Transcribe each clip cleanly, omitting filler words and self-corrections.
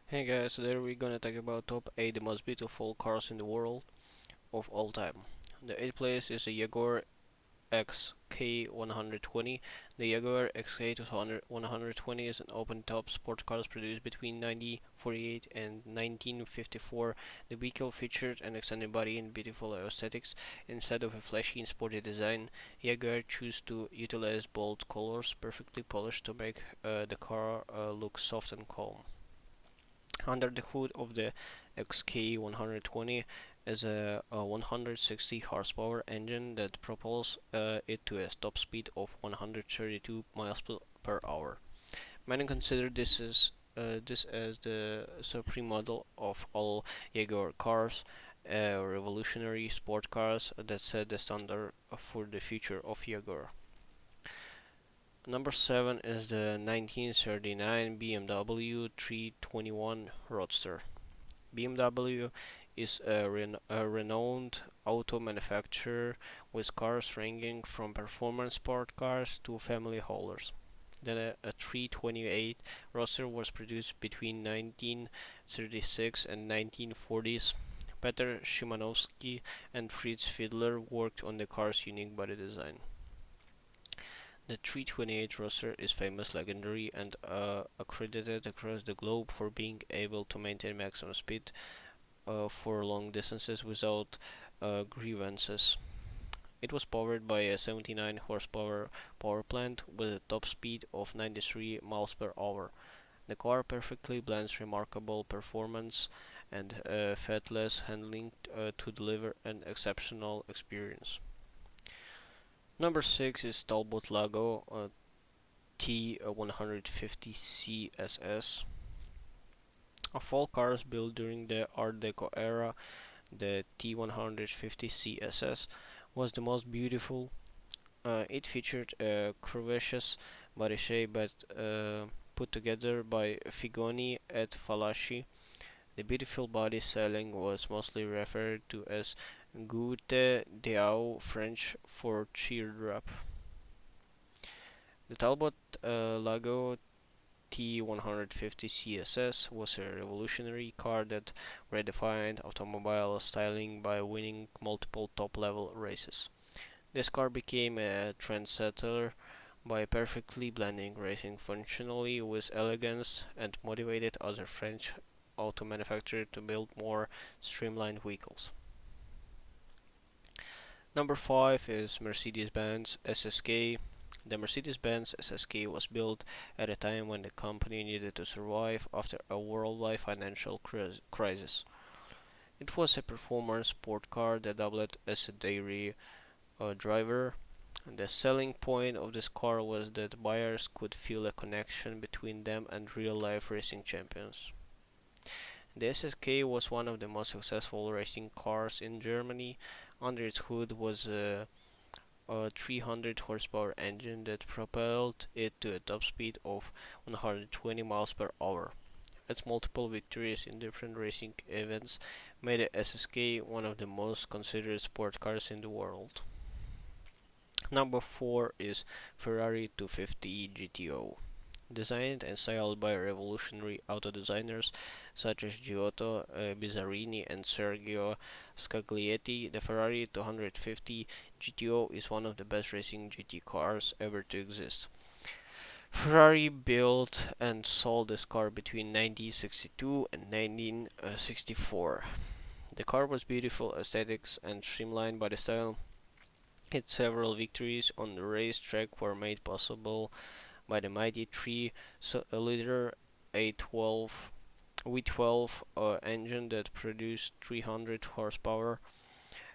Hey guys, today we're gonna talk about top 8 the most beautiful cars in the world of all time. The 8th place is the Jaguar XK120. The Jaguar XK120 is an open-top sport car produced between 1948 and 1954. The vehicle featured an extended body and beautiful aesthetics. Instead of a flashy and sporty design, Jaguar chose to utilize bold colors, perfectly polished to make the car look soft and calm. Under the hood of the XK120 is a 160 horsepower engine that propels it to a top speed of 132 miles per hour. Many consider this as the supreme model of all Jaguar cars, revolutionary sport cars that set the standard for the future of Jaguar. Number 7 is the 1939 BMW 321 Roadster. BMW is a renowned auto manufacturer with cars ranging from performance sport cars to family haulers. Then a 328 Roadster was produced between 1936 and 1940s. Peter Szymanowski and Fritz Fiedler worked on the car's unique body design. The 328 Roadster is famous, legendary, and accredited across the globe for being able to maintain maximum speed for long distances without grievances. It was powered by a 79 horsepower power plant with a top speed of 93 miles per hour. The car perfectly blends remarkable performance and faultless handling to deliver an exceptional experience. Number 6 is Talbot Lago T150 CSS. Of all cars built during the Art Deco era, the T150 CSS was the most beautiful. It featured a curvaceous body shape but put together by Figoni et Falaschi. The beautiful body styling was mostly referred to as Goutte d'Eau, French for teardrop. The Talbot Lago T150 CSS was a revolutionary car that redefined automobile styling by winning multiple top-level races. This car became a trendsetter by perfectly blending racing functionally with elegance and motivated other French auto manufacturers to build more streamlined vehicles. Number 5 is Mercedes-Benz SSK. The Mercedes-Benz SSK was built at a time when the company needed to survive after a worldwide financial crisis. It was a performance sport car that doubled as a daily driver. The selling point of this car was that buyers could feel a connection between them and real-life racing champions. The SSK was one of the most successful racing cars in Germany. Under its hood was a 300 horsepower engine that propelled it to a top speed of 120 miles per hour. Its multiple victories in different racing events made the SSK one of the most considered sport cars in the world. Number 4 is Ferrari 250 GTO. Designed and styled by revolutionary auto designers such as Giotto Bizzarini and Sergio Scaglietti, the Ferrari 250 GTO is one of the best racing GT cars ever to exist. Ferrari built and sold this car between 1962 and 1964. The car was beautiful aesthetics and streamlined by the style. Its several victories on the racetrack were made possible by the mighty 3-liter A12 V12 engine that produced 300 horsepower.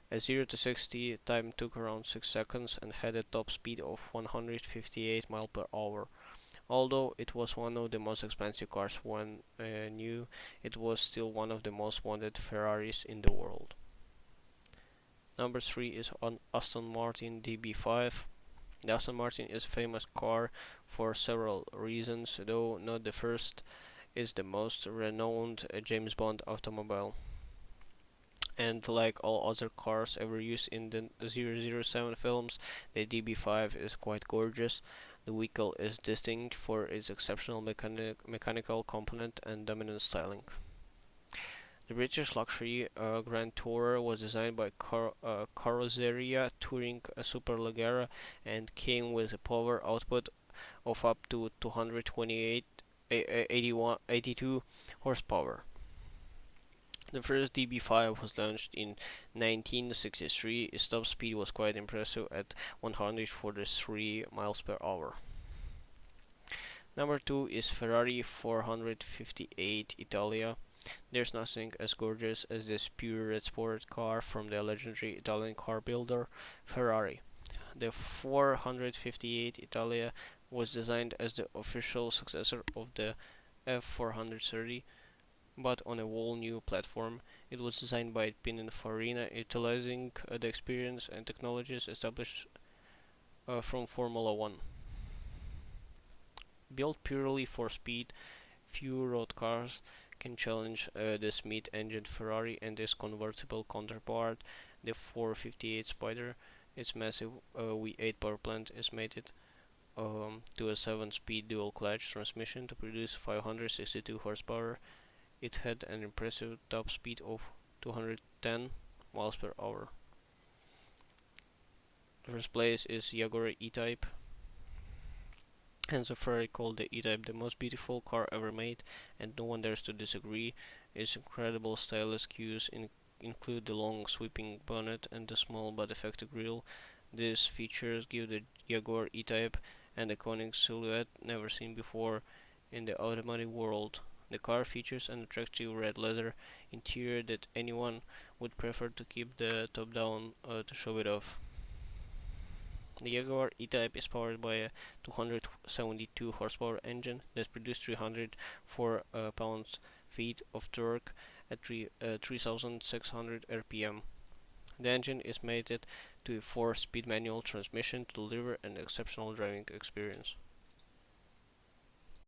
A 0 to 60 time took around 6 seconds and had a top speed of 158 miles per hour. Although it was one of the most expensive cars when new, it was still one of the most wanted Ferraris in the world. Number 3 is on Aston Martin DB5. The Aston Martin is a famous car for several reasons, though not the first is the most renowned James Bond automobile. And like all other cars ever used in the 007 films, the DB5 is quite gorgeous. The vehicle is distinct for its exceptional mechanical component and dominant styling. The British luxury Grand Tourer was designed by Carrozzeria Touring Superleggera and came with a power output of up to 228 82 horsepower. The first DB5 was launched in 1963. Its top speed was quite impressive at 143 miles per hour. Number 2 is Ferrari 458 Italia. There's nothing as gorgeous as this pure red sport car from the legendary Italian car builder Ferrari. The 458 Italia was designed as the official successor of the F430, but on a whole new platform. It was designed by Pininfarina, utilizing the experience and technologies established from Formula One. Built purely for speed, few road cars can challenge the Smith-engined Ferrari and its convertible counterpart, the 458 Spider. Its massive V8 power plant is mated to a 7-speed dual-clutch transmission to produce 562 horsepower. It had an impressive top speed of 210 miles per hour. The first place is Jaguar E-Type. Enzo Ferrari called the E-Type the most beautiful car ever made, and no one dares to disagree. Its incredible stylish cues include the long sweeping bonnet and the small but effective grille. These features give the Jaguar E-Type an iconic silhouette never seen before in the automotive world. The car features an attractive red leather interior that anyone would prefer to keep the top down to show it off. The Jaguar E-Type is powered by a 272 horsepower engine that produces 304 pounds-feet of torque at 3600 rpm. The engine is mated to a 4-speed manual transmission to deliver an exceptional driving experience.